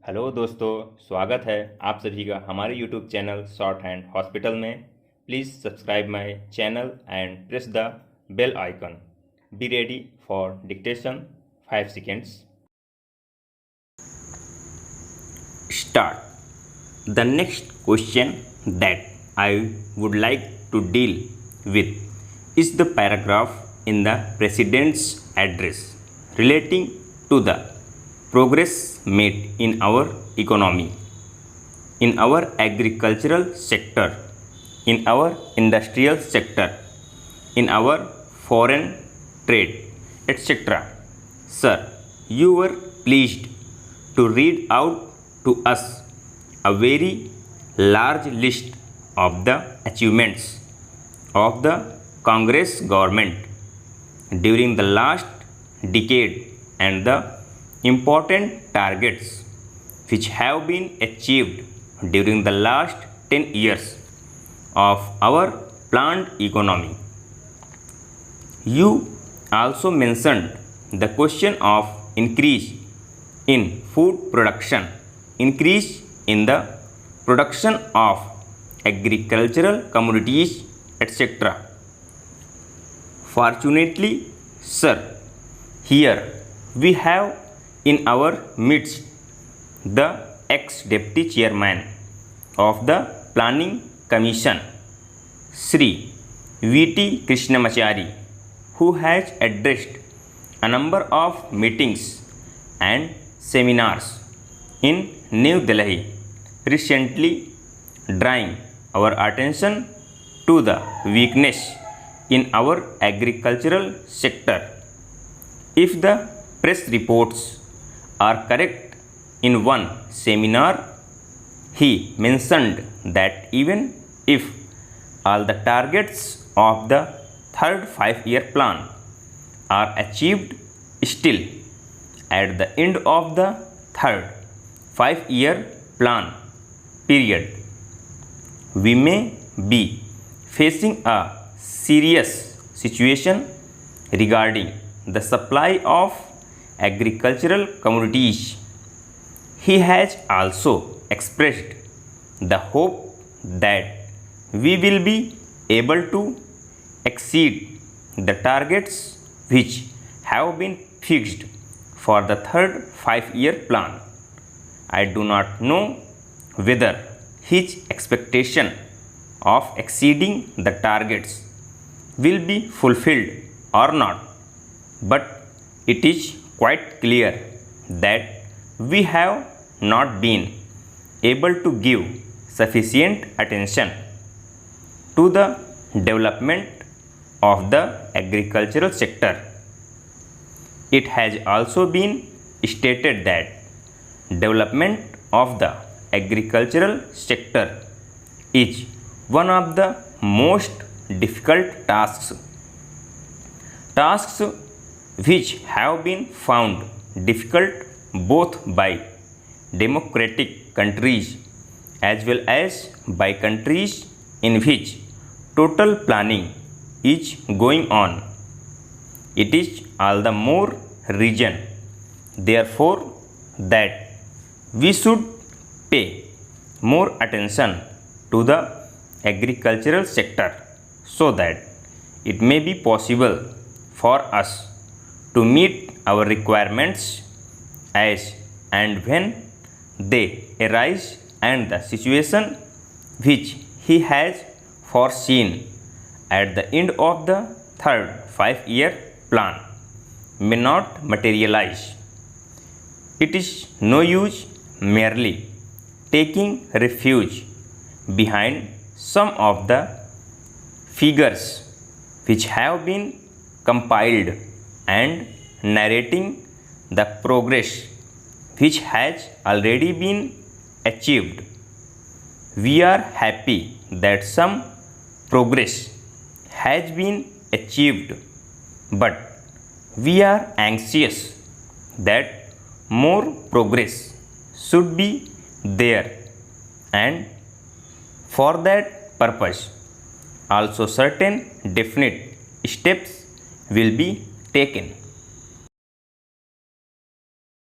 Hello दोस्तों, स्वागत है आप सभी का हमारे YouTube channel short hand hospital में। Please subscribe my channel and press the bell icon. Be ready for dictation 5 seconds. Start. The next question that I would like to deal with is the paragraph in the President's address relating to the progress made in our economy, in our agricultural sector, in our industrial sector, in our foreign trade, etc. Sir, you were pleased to read out to us a very large list of the achievements of the Congress government during the last decade and the important targets which have been achieved during the last 10 years of our planned economy. You also mentioned the question of increase in food production, increase in the production of agricultural commodities, etc. Fortunately, sir, here we have in our midst the ex-deputy chairman of the Planning Commission, Sri V.T. Krishnamachari, who has addressed a number of meetings and seminars in New Delhi recently, drawing our attention to the weakness in our agricultural sector. If the press reports are correct, in one seminar he mentioned that even if all the targets of the third 5-year plan are achieved, still at the end of the third 5-year plan period we may be facing a serious situation regarding the supply of agricultural commodities. He has also expressed the hope that we will be able to exceed the targets which have been fixed for the third 5-year plan. I do not know whether his expectation of exceeding the targets will be fulfilled or not, but it is quite clear that we have not been able to give sufficient attention to the development of the agricultural sector. It has also been stated that development of the agricultural sector is one of the most difficult tasks which have been found difficult both by democratic countries as well as by countries in which total planning is going on. It is all the more reason, therefore, that we should pay more attention to the agricultural sector so that it may be possible for us to meet our requirements as and when they arise, and the situation which he has foreseen at the end of the third 5-year plan may not materialize. It is no use merely taking refuge behind some of the figures which have been compiled and narrating the progress which has already been achieved. We are happy that some progress has been achieved, but we are anxious that more progress should be there, and for that purpose also certain definite steps will be taken.